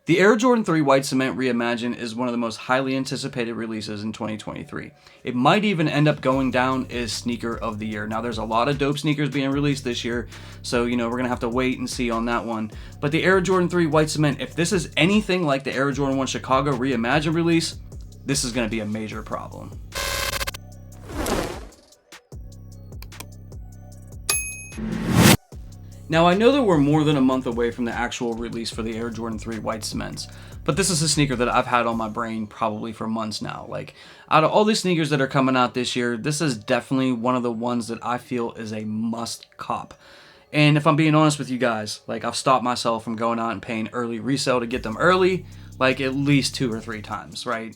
The Air Jordan 3 White Cement Reimagined is one of the most highly anticipated releases in 2023. It might even end up going down as sneaker of the year. Now, there's a lot of dope sneakers being released this year, so, we're going to have to wait and see on that one. But the Air Jordan 3 White Cement, if this is anything like the Air Jordan 1 Chicago Reimagined release, this is going to be a major problem. Now, I know that we're more than a month away from the actual release for the Air Jordan 3 White Cements, but this is a sneaker that I've had on my brain probably for months now. Like, out of all the sneakers that are coming out this year, this is definitely one of the ones that I feel is a must cop. And if I'm being honest with you guys, like, I've stopped myself from going out and paying early resale to get them early, like at least 2 or 3 times, right?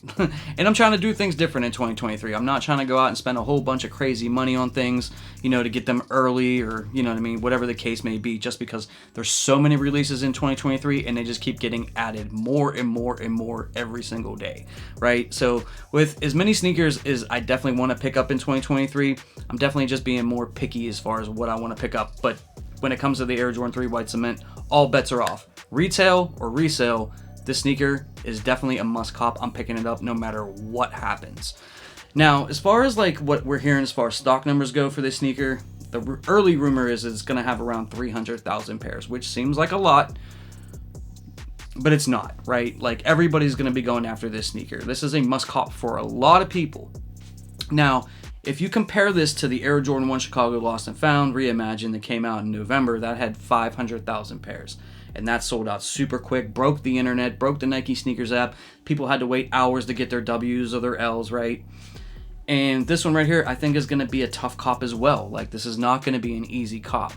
And I'm trying to do things different in 2023. I'm not trying to go out and spend a whole bunch of crazy money on things, to get them early or, whatever the case may be, just because there's so many releases in 2023 and they just keep getting added more and more and more every single day, right? So with as many sneakers as I definitely want to pick up in 2023, I'm definitely just being more picky as far as what I want to pick up. But when it comes to the Air Jordan 3 White Cement, all bets are off. Retail or resale, this sneaker is definitely a must cop. I'm picking it up no matter what happens. Now, as far as like what we're hearing as far as stock numbers go for this sneaker, the early rumor is it's going to have around 300,000 pairs, which seems like a lot, but it's not, right? Like, everybody's going to be going after this sneaker. This is a must cop for a lot of people. Now, if you compare this to the Air Jordan 1 Chicago Lost and Found Reimagined that came out in November, that had 500,000 pairs. And that sold out super quick, broke the internet, broke the Nike Sneakers app. People had to wait hours to get their W's or their L's, right? And this one right here, I think is going to be a tough cop as well. Like, this is not going to be an easy cop.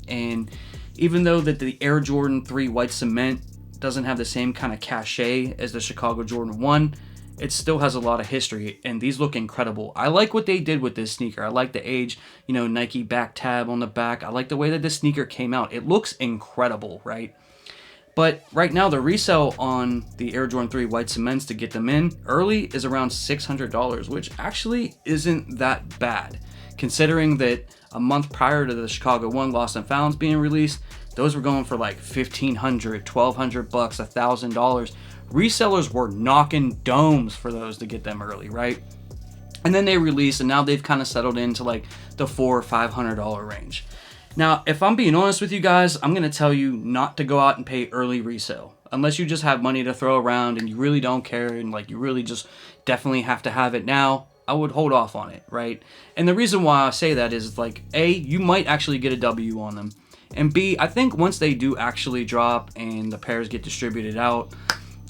And even though that the Air Jordan 3 White Cement doesn't have the same kind of cachet as the Chicago Jordan 1, it still has a lot of history, and these look incredible. I like what they did with this sneaker. I like the age, Nike back tab on the back. I like the way that this sneaker came out. It looks incredible, right? But right now, the resale on the Air Jordan 3 White Cements to get them in early is around $600, which actually isn't that bad, considering that a month prior to the Chicago 1 Lost and Founds being released, those were going for like $1,500, $1,200, $1,000. Resellers were knocking domes for those to get them early, right? And then they released, and now they've kind of settled into like the $400 or $500 range. Now, if I'm being honest with you guys, I'm going to tell you not to go out and pay early resale. Unless you just have money to throw around and you really don't care and like you really just definitely have to have it now, I would hold off on it, right? And the reason why I say that is like, A, you might actually get a W on them. And B, I think once they do actually drop and the pairs get distributed out,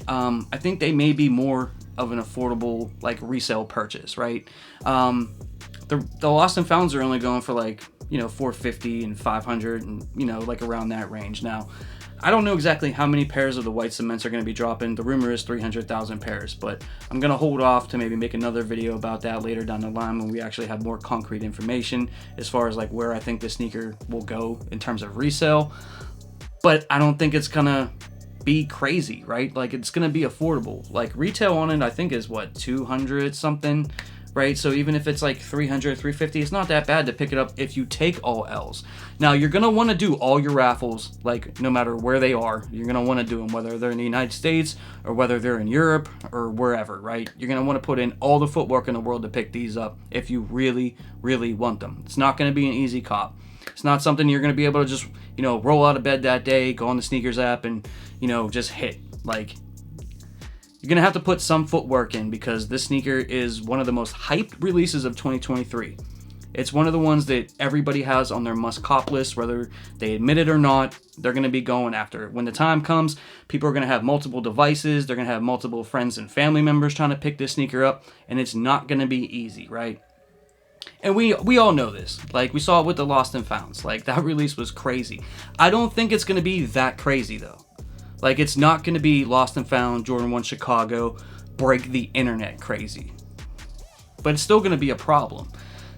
I think they may be more of an affordable like resale purchase, right? The Lost and Founds are only going for like, $450 and $500 and, like around that range. Now, I don't know exactly how many pairs of the White Cements are going to be dropping. The rumor is 300,000 pairs, but I'm going to hold off to maybe make another video about that later down the line when we actually have more concrete information as far as like where I think the sneaker will go in terms of resale. But I don't think it's going to be crazy, right? Like, it's going to be affordable. Like, retail on it, I think, is what, 200 something, right? So even if it's like 300, 350, it's not that bad to pick it up if you take all L's. Now, you're going to want to do all your raffles, like, no matter where they are. You're going to want to do them, whether they're in the United States or whether they're in Europe or wherever, right? You're going to want to put in all the footwork in the world to pick these up if you really, really want them. It's not going to be an easy cop. It's not something you're going to be able to just, roll out of bed that day, go on the sneakers app and, just hit. Like, you're going to have to put some footwork in because this sneaker is one of the most hyped releases of 2023. It's one of the ones that everybody has on their must-cop list, whether they admit it or not. They're going to be going after it. When the time comes, people are going to have multiple devices. They're going to have multiple friends and family members trying to pick this sneaker up, and it's not going to be easy, right? And we all know this. Like, we saw it with the Lost and Founds. Like, that release was crazy. I don't think it's going to be that crazy, though. Like, it's not going to be Lost and Found, Jordan 1 Chicago, break the internet crazy. But it's still going to be a problem.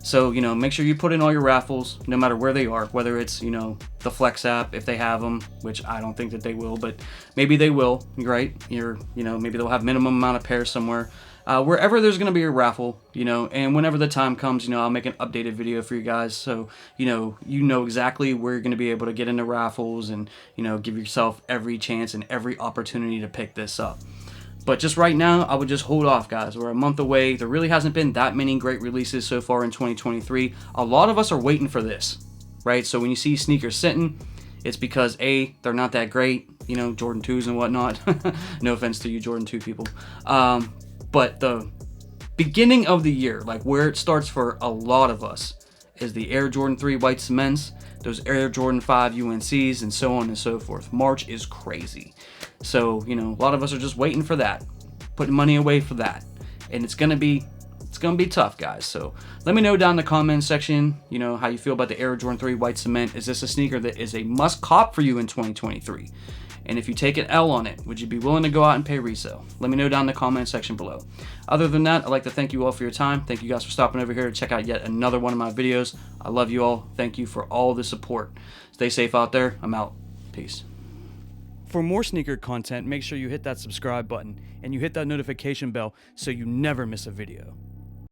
So, make sure you put in all your raffles, no matter where they are, whether it's, the Flex app, if they have them, which I don't think that they will, but maybe they will, right? Maybe they'll have minimum amount of pairs somewhere. wherever there's going to be a raffle, and whenever the time comes, I'll make an updated video for you guys. So, you know exactly where you're going to be able to get into raffles and, give yourself every chance and every opportunity to pick this up. But just right now, I would just hold off, guys. We're a month away. There really hasn't been that many great releases so far in 2023. A lot of us are waiting for this, right? So when you see sneakers sitting, it's because A, they're not that great, Jordan 2s and whatnot. No offense to you Jordan 2 people. But the beginning of the year, like where it starts for a lot of us, is the Air Jordan 3 white cements, those Air Jordan 5 UNCs, and so on and so forth. March is crazy. So, a lot of us are just waiting for that, putting money away for that. And it's gonna be tough, guys. So let me know down in the comments section, how you feel about the Air Jordan 3 white cement. Is this a sneaker that is a must cop for you in 2023? And if you take an L on it, would you be willing to go out and pay resale? Let me know down in the comment section below. Other than that, I'd like to thank you all for your time. Thank you guys for stopping over here to check out yet another one of my videos. I love you all. Thank you for all the support. Stay safe out there. I'm out. Peace. For more sneaker content, make sure you hit that subscribe button and you hit that notification bell so you never miss a video.